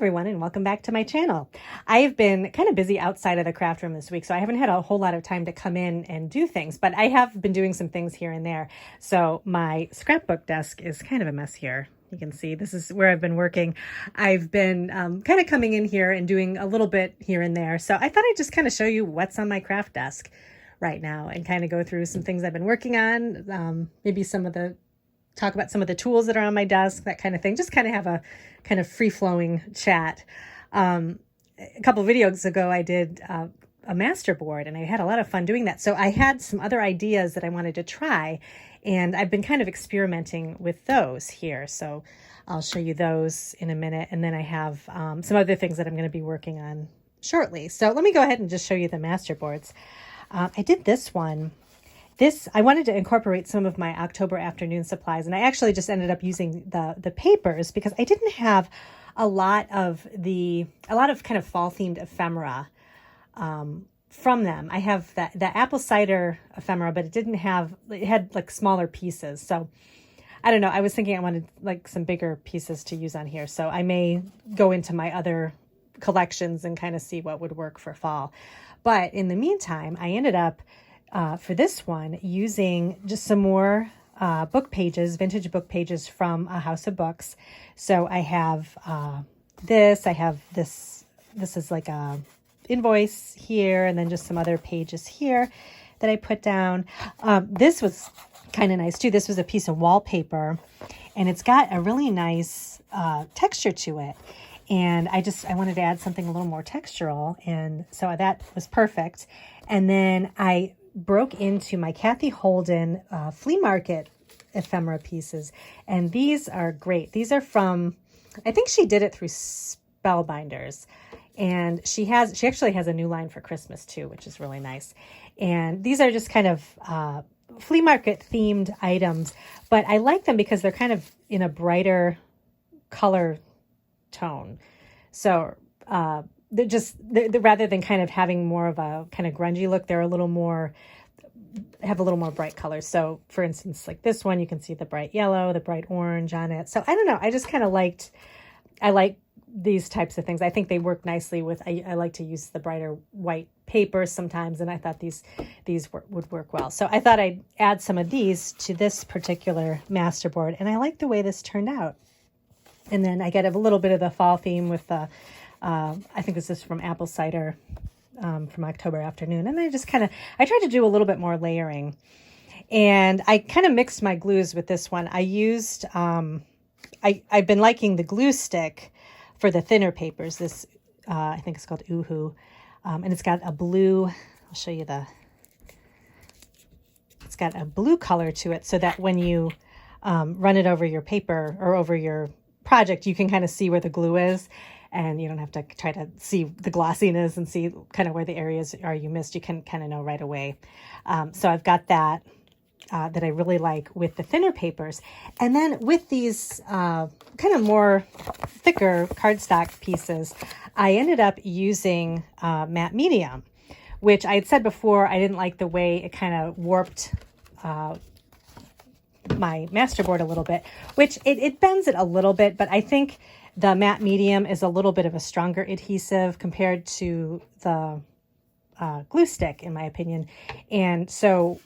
everyone, and welcome back to my channel. I've been kind of busy outside of the craft room this week, so I haven't had a whole lot of time to come in and do things, but I have been doing some things here and there. So my scrapbook desk is kind of a mess here. You can see this is where I've been working. I've been kind of coming in here and doing a little bit here and there. So I thought I'd just kind of show you what's on my craft desk right now and kind of go through some things I've been working on, maybe talk about some of the tools that are on my desk, that kind of thing. Just kind of have a kind of free-flowing chat. A couple of videos ago, I did a masterboard, and I had a lot of fun doing that. So I had some other ideas that I wanted to try, and I've been kind of experimenting with those here. So I'll show you those in a minute, and then I have some other things that I'm going to be working on shortly. So let me go ahead and just show you the masterboards. I did this one. I wanted to incorporate some of my October afternoon supplies, and I actually just ended up using the papers because I didn't have a lot of kind of fall themed ephemera from them. I have the apple cider ephemera, but it had like smaller pieces. So I don't know. I was thinking I wanted like some bigger pieces to use on here. So I may go into my other collections and kind of see what would work for fall. But in the meantime, I ended up for this one, using just some more book pages, vintage book pages from a house of books. So I have this is like a invoice here, and then just some other pages here that I put down. This was kind of nice too. This was a piece of wallpaper, and it's got a really nice texture to it. And I wanted to add something a little more textural, and so that was perfect. And then I broke into my Cathe Holden flea market ephemera pieces, and these are great. These are from, I think she did it through Spellbinders, and she actually has a new line for Christmas too, which is really nice. And these are just kind of flea market themed items, but I like them because they're kind of in a brighter color tone. So they're rather than kind of having more of a kind of grungy look, they're have a little more bright colors. So for instance, like this one, you can see the bright yellow, the bright orange on it. So I don't know. I just kind of I like these types of things. I think they work nicely with, I like to use the brighter white papers sometimes, and I thought these would work well. So I thought I'd add some of these to this particular masterboard, and I like the way this turned out. And then I get a little bit of the fall theme with the, I think this is from apple cider, from October afternoon. And I tried to do a little bit more layering, and I kind of mixed my glues with this one. I used, I've been liking the glue stick for the thinner papers. This, I think it's called Oohoo. And it's got a blue, I'll show you it's got a blue color to it, so that when you run it over your paper or over your project, you can kind of see where the glue is, and you don't have to try to see the glossiness and see kind of where the areas are you missed. You can kind of know right away. So I've got that I really like with the thinner papers. And then with these kind of more thicker cardstock pieces, I ended up using matte medium, which I had said before I didn't like the way it kind of warped my masterboard a little bit, which it bends it a little bit, but I think the matte medium is a little bit of a stronger adhesive compared to the glue stick, in my opinion. And so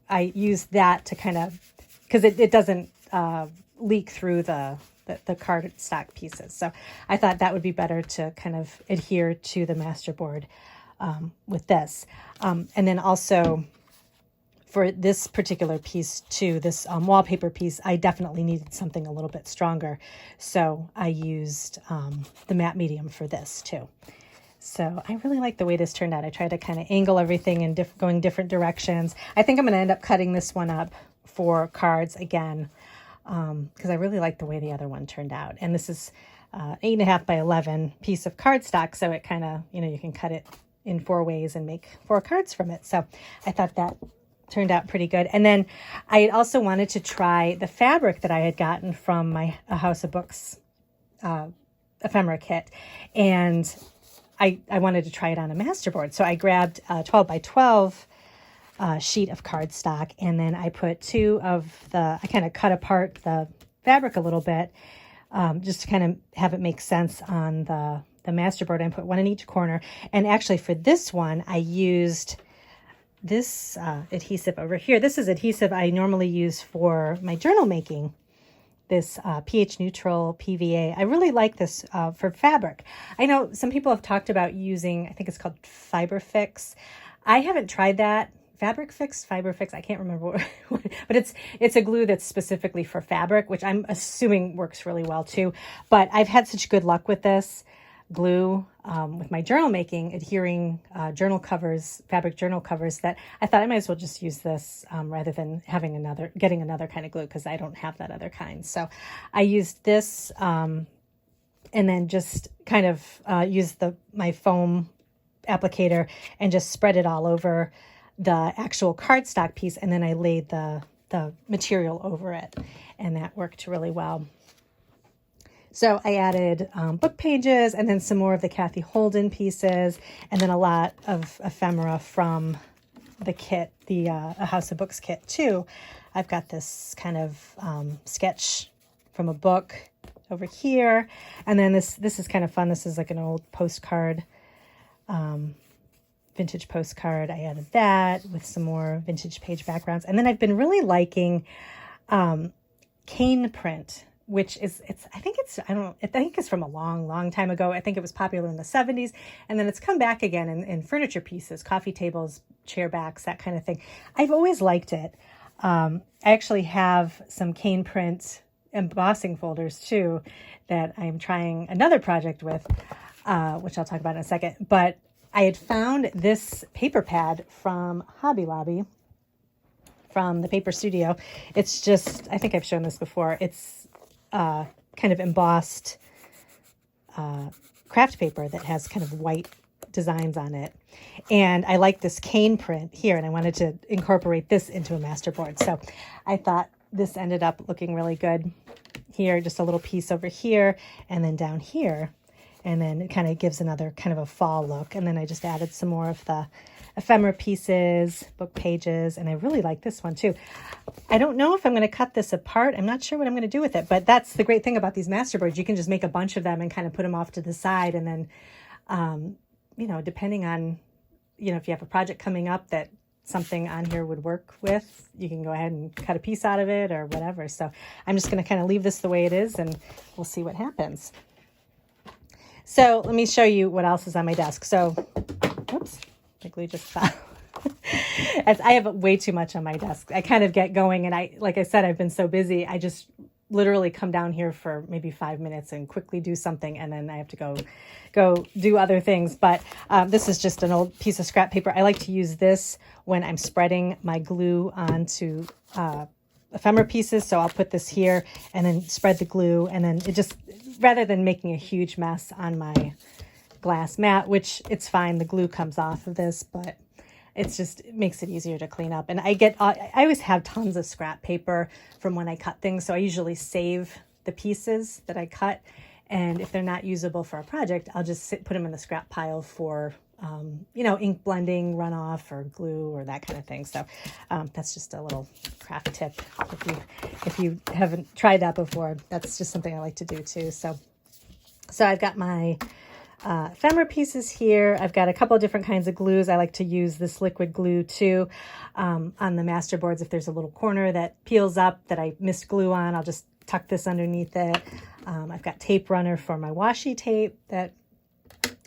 I used that to kind of, because it doesn't leak through the cardstock pieces. So I thought that would be better to kind of adhere to the masterboard with this. And then also, for this particular piece too, this wallpaper piece, I definitely needed something a little bit stronger. So I used the matte medium for this too. So I really like the way this turned out. I tried to kind of angle everything in going different directions. I think I'm going to end up cutting this one up for cards again, because I really like the way the other one turned out. And this is 8.5 by 11 piece of cardstock. So it kind of, you can cut it in 4 ways and make 4 cards from it. So I thought that turned out pretty good. And then I also wanted to try the fabric that I had gotten from my House of Books ephemera kit, and I wanted to try it on a masterboard. So I grabbed a 12 by 12 sheet of cardstock, and then I put I kind of cut apart the fabric a little bit just to kind of have it make sense on the masterboard. I put one in each corner. And actually for this one, I used this adhesive over here. This is adhesive I normally use for my journal making. This pH neutral PVA. I really like this for fabric. I know some people have talked about using, I think it's called Fiber Fix. I haven't tried that. Fabric Fix, Fiber Fix, I can't remember what, but it's a glue that's specifically for fabric, which I'm assuming works really well too. But I've had such good luck with this glue with my journal making, adhering journal covers, fabric journal covers, that I thought I might as well just use this rather than getting another kind of glue, because I don't have that other kind. So I used this and then just kind of used my foam applicator and just spread it all over the actual cardstock piece, and then I laid the material over it, and that worked really well. So I added book pages, and then some more of the Cathe Holden pieces, and then a lot of ephemera from the kit, the A House of Books kit too. I've got this kind of sketch from a book over here, and then this is kind of fun. This is like an old postcard, vintage postcard. I added that with some more vintage page backgrounds. And then I've been really liking cane print, which is, I think it's from a long time ago. I think it was popular in the 70s. And then it's come back again in furniture pieces, coffee tables, chair backs, that kind of thing. I've always liked it. I actually have some cane print embossing folders too that I'm trying another project with, which I'll talk about in a second. But I had found this paper pad from Hobby Lobby, from the Paper Studio. It's just, I think I've shown this before. It's kind of embossed craft paper that has kind of white designs on it. And I like this cane print here, and I wanted to incorporate this into a masterboard. So I thought this ended up looking really good here, just a little piece over here, and then down here. And then it kind of gives another kind of a fall look. And then I just added some more of the ephemera pieces, book pages, and I really like this one too. I don't know if I'm going to cut this apart. I'm not sure what I'm going to do with it, but that's the great thing about these masterboards. You can just make a bunch of them and kind of put them off to the side. And then, depending on, if you have a project coming up that something on here would work with, you can go ahead and cut a piece out of it or whatever. So I'm just going to kind of leave this the way it is, and we'll see what happens. So let me show you what else is on my desk. So, oops, the glue just fell. As I have way too much on my desk. I kind of get going, and like I said, I've been so busy. I just literally come down here for maybe 5 minutes and quickly do something, and then I have to go do other things. But this is just an old piece of scrap paper. I like to use this when I'm spreading my glue onto ephemera pieces. So I'll put this here and then spread the glue, and then it just, rather than making a huge mess on my glass mat, which it's fine, the glue comes off of this, but it makes it easier to clean up. And I always have tons of scrap paper from when I cut things, so I usually save the pieces that I cut, and if they're not usable for a project, I'll just put them in the scrap pile for ink blending, runoff, or glue, or that kind of thing. So that's just a little craft tip. If you haven't tried that before, that's just something I like to do too. So I've got my ephemera pieces here. I've got a couple of different kinds of glues. I like to use this liquid glue too on the masterboards. If there's a little corner that peels up that I missed glue on, I'll just tuck this underneath it. I've got tape runner for my washi tape that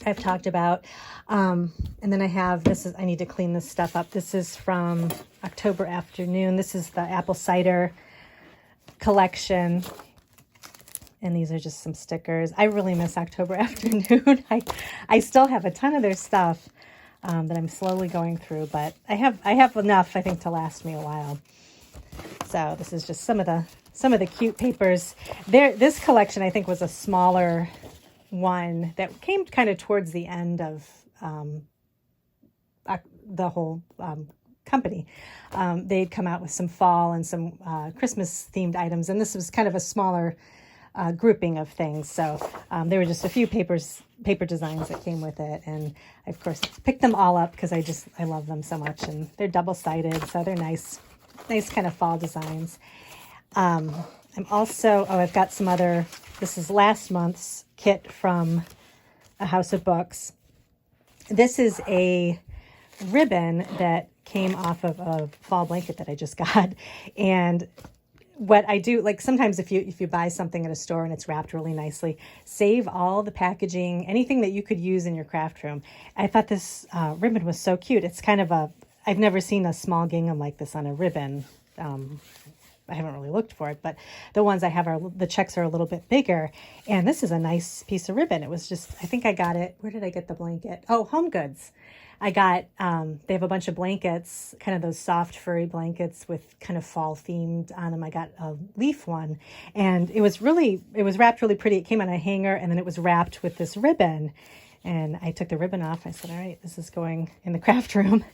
I've talked about. And then I have, I need to clean this stuff up. This is from October Afternoon. This is the apple cider collection. And these are just some stickers. I really miss October Afternoon. I still have a ton of their stuff that I'm slowly going through, but I have enough, I think, to last me a while. So this is just some of the cute papers. This collection, I think, was a smaller one that came kind of towards the end of the whole company. They'd come out with some fall and some Christmas themed items, and this was kind of a smaller grouping of things. So there were just a few paper designs that came with it, and I of course picked them all up because I love them so much, and they're double-sided, so they're nice kind of fall designs. I'm also, I've got some other, this is last month's kit from A House of Books. This is a ribbon that came off of a fall blanket that I just got. And what I do, like sometimes if you buy something at a store and it's wrapped really nicely, save all the packaging, anything that you could use in your craft room. I thought this ribbon was so cute. It's kind of I've never seen a small gingham like this on a ribbon. I haven't really looked for it, but the ones I have the checks are a little bit bigger. And this is a nice piece of ribbon. It was just, I think I got it. Where did I get the blanket? Oh, Home Goods. I got, they have a bunch of blankets, kind of those soft furry blankets with kind of fall themed on them. I got a leaf one, and it was wrapped really pretty. It came on a hanger, and then it was wrapped with this ribbon. And I took the ribbon off. I said, all right, this is going in the craft room.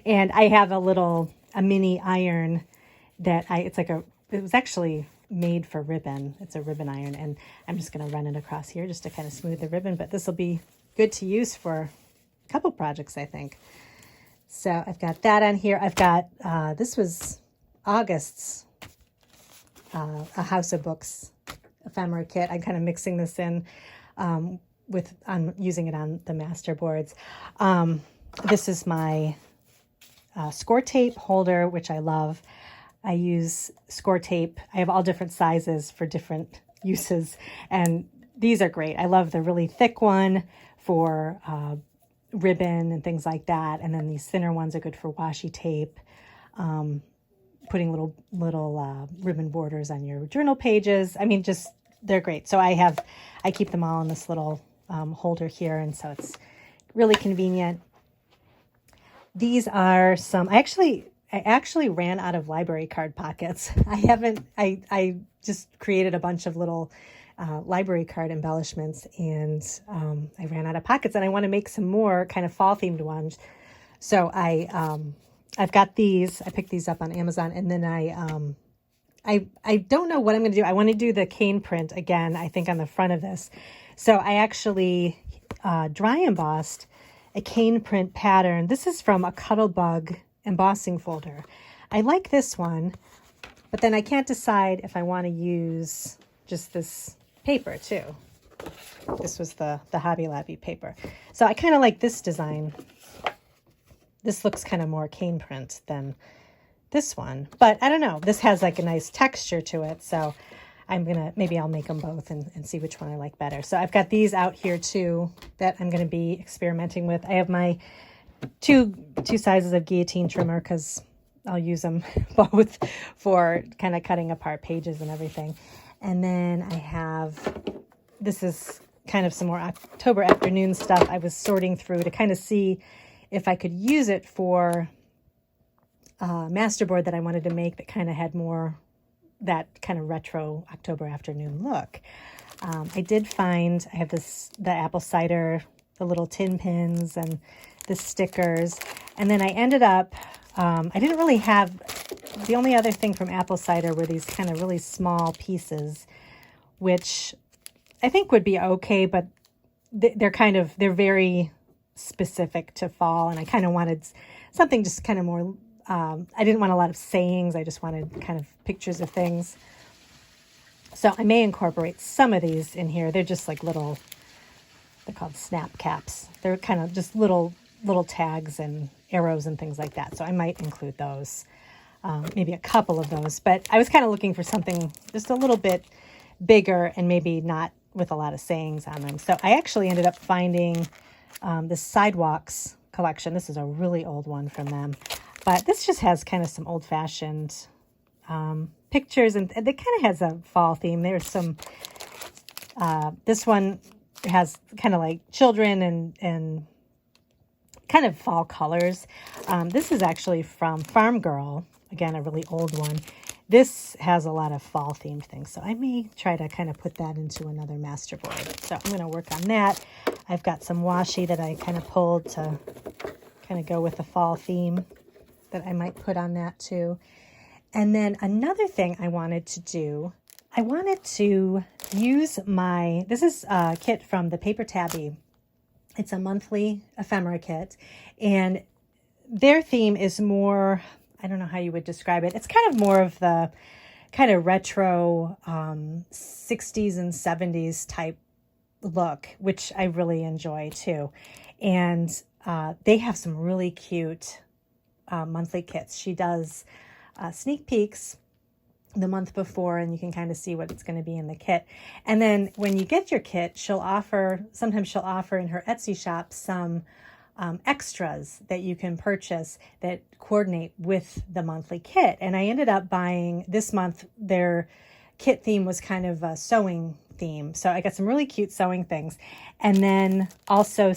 And I have a mini iron that it was actually made for ribbon. It's a ribbon iron, and I'm just going to run it across here just to kind of smooth the ribbon, but this will be good to use for couple projects, I think. So I've got that on here. I've got, this was August's A House of Books ephemera kit. I'm kind of mixing this in I'm using it on the Masterboards. This is my score tape holder, which I love. I use score tape. I have all different sizes for different uses, and these are great. I love the really thick one for ribbon and things like that, and then these thinner ones are good for washi tape, putting little ribbon borders on your journal pages. I mean, just they're great. So I keep them all in this little holder here, and so it's really convenient. These are some, I actually ran out of library card pockets. I just created a bunch of little library card embellishments, and I ran out of pockets, and I want to make some more kind of fall themed ones. So I've got these. I picked these up on Amazon, and then I don't know what I'm going to do. I want to do the cane print again, I think, on the front of this. So I actually dry embossed a cane print pattern. This is from a Cuttlebug embossing folder. I like this one, but then I can't decide if I want to use just this paper too. This was the Hobby Lobby paper. So I kind of like this design. This looks kind of more cane print than this one, but I don't know. This has like a nice texture to it. So maybe I'll make them both and see which one I like better. So I've got these out here too that I'm going to be experimenting with. I have my two sizes of guillotine trimmer because I'll use them both for kind of cutting apart pages and everything. And then I have, this is kind of some more October afternoon stuff I was sorting through to kind of see if I could use it for a masterboard that I wanted to make that kind of had more that kind of retro October afternoon look. I did find, I have the apple cider, the little tin pins, and the stickers. And then I ended up, I didn't really have, the only other thing from apple cider were these kind of really small pieces, which I think would be okay, but they're very specific to fall. And I kind of wanted something just kind of more, I didn't want a lot of sayings. I just wanted kind of pictures of things. So I may incorporate some of these in here. They're just like little, they're called snap caps. They're kind of just little tags and arrows and things like that. So I might include those, maybe a couple of those. But I was kind of looking for something just a little bit bigger and maybe not with a lot of sayings on them. So I actually ended up finding the Sidewalks collection. This is a really old one from them. But this just has kind of some old-fashioned pictures, and it kind of has a fall theme. There's some, this one has kind of like children and kind of fall colors. This is actually from Farm Girl, again, a really old one. This has a lot of fall themed things, so I may try to kind of put that into another masterboard. So I'm going to work on that. I've got some washi that I kind of pulled to kind of go with the fall theme that I might put on that too. And then another thing I wanted to do, I wanted to use this is a kit from the Paper Tabby. It's a monthly ephemera kit, and their theme is more, I don't know how you would describe it. It's kind of more of the kind of retro 60s and 70s type look, which I really enjoy too. And they have some really cute monthly kits. She does sneak peeks the month before, and you can kind of see what it's going to be in the kit. And then when you get your kit, sometimes she'll offer in her Etsy shop some extras that you can purchase that coordinate with the monthly kit. And I ended up buying this month, their kit theme was kind of a sewing theme. So I got some really cute sewing things. And then also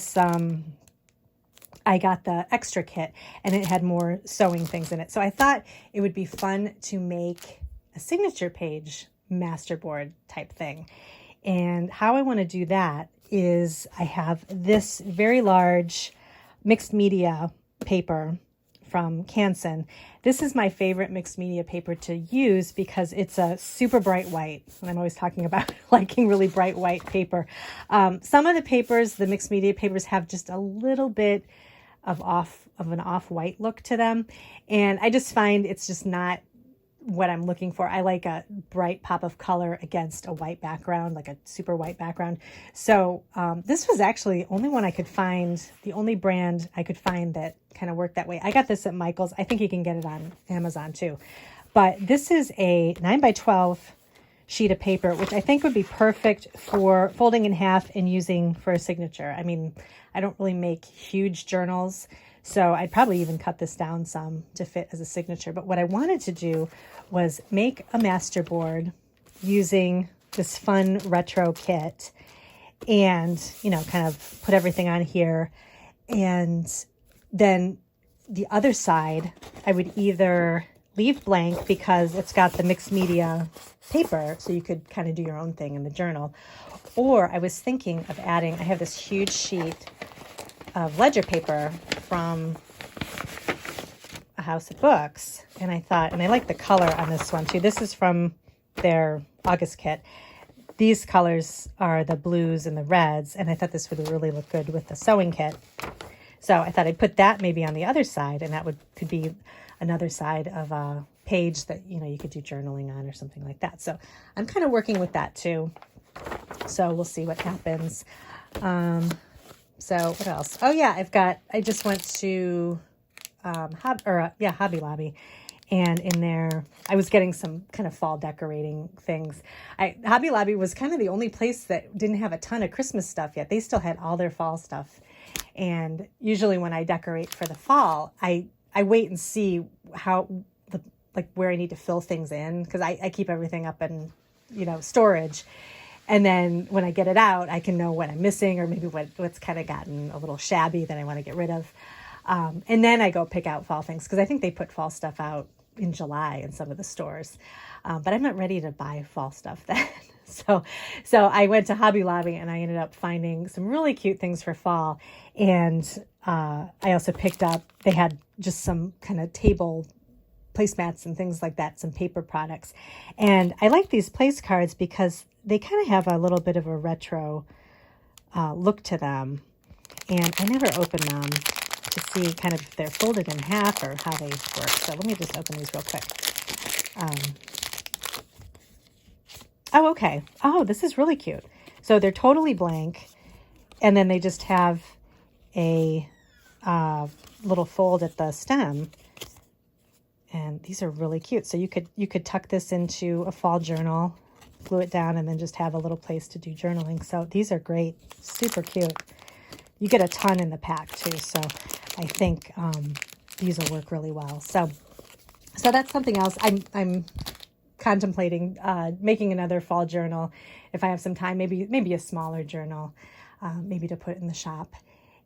I got the extra kit, and it had more sewing things in it. So I thought it would be fun to make a signature page masterboard type thing. And how I want to do that is I have this very large mixed media paper from Canson. This is my favorite mixed media paper to use because it's a super bright white. And I'm always talking about liking really bright white paper. Some of the papers, the mixed media papers, have just a little bit of an off-white look to them. And I just find it's just not what I'm looking for. I like a bright pop of color against a white background, like a super white background. So this was actually the only brand I could find that kind of worked that way. I got this at Michael's. I think you can get it on Amazon too. But this is a 9x12 sheet of paper, which I think would be perfect for folding in half and using for a signature. I mean, I don't really make huge journals, so I'd probably even cut this down some to fit as a signature. But what I wanted to do was make a masterboard using this fun retro kit and, kind of put everything on here. And then the other side, I would either leave blank because it's got the mixed media paper, so you could kind of do your own thing in the journal. Or I was thinking of I have this huge sheet of ledger paper from a house of books, and I like the color on this one too. This is from their August kit. These colors are the blues and the reds, and I thought this would really look good with the sewing kit. So I thought I'd put that maybe on the other side, and that could be another side of a page that you could do journaling on or something like that. So I'm kind of working with that too. So we'll see what happens. So what else? Oh yeah, I just went to Hobby Lobby, and in there I was getting some kind of fall decorating things. Hobby Lobby was kind of the only place that didn't have a ton of Christmas stuff yet. They still had all their fall stuff. And usually when I decorate for the fall, I wait and see where I need to fill things in, because I keep everything up in storage. And then when I get it out, I can know what I'm missing, or maybe what's kind of gotten a little shabby that I want to get rid of. And then I go pick out fall things, because I think they put fall stuff out in July in some of the stores. But I'm not ready to buy fall stuff then. So I went to Hobby Lobby, and I ended up finding some really cute things for fall. And I also picked up, they had just some kind of table placemats and things like that, some paper products. And I like these place cards because they kind of have a little bit of a retro look to them. And I never open them to see kind of if they're folded in half or how they work. So let me just open these real quick. Oh, okay. Oh, this is really cute. So they're totally blank, and then they just have a little fold at the stem. And these are really cute. So you could tuck this into a fall journal, glue it down, and then just have a little place to do journaling. So these are great, super cute. You get a ton in the pack too. So I think these will work really well. So that's something else. I'm contemplating making another fall journal if I have some time. Maybe a smaller journal, maybe to put in the shop,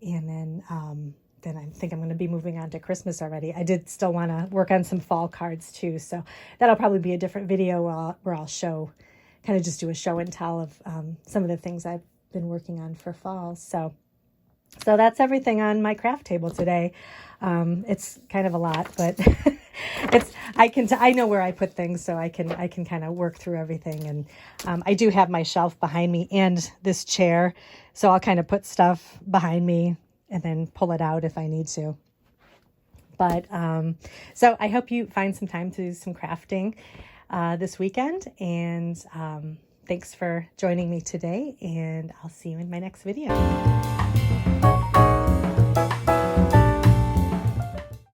and then I think I'm going to be moving on to Christmas already. I did still want to work on some fall cards too. So that'll probably be a different video where I'll kind of just do a show and tell of some of the things I've been working on for fall. So that's everything on my craft table today. It's kind of a lot, but I know where I put things, so I can kind of work through everything. And I do have my shelf behind me and this chair, so I'll kind of put stuff behind me and then pull it out if I need to. But so I hope you find some time to do some crafting. this weekend. And thanks for joining me today, and I'll see you in my next video.